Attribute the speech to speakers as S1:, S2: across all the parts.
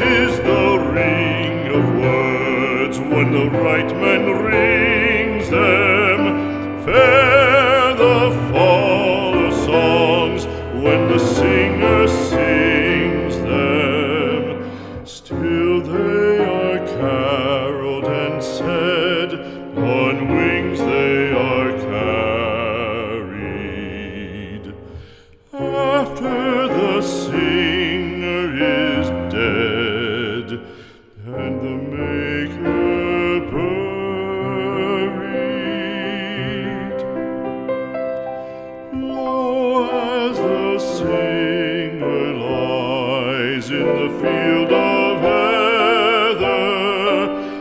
S1: is the ring of words when the right man rings them. Fair the fall of songs when the singer sings them. Still they are caroled and said, on wings they are carried. After the singer is dead and the maker buried, lo, as the singer lies in the field of heather,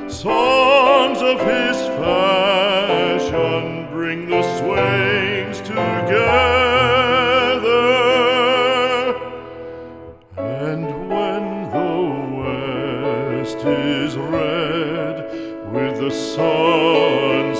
S1: songs of his fashion bring the swains together. And when the west is red with the sunset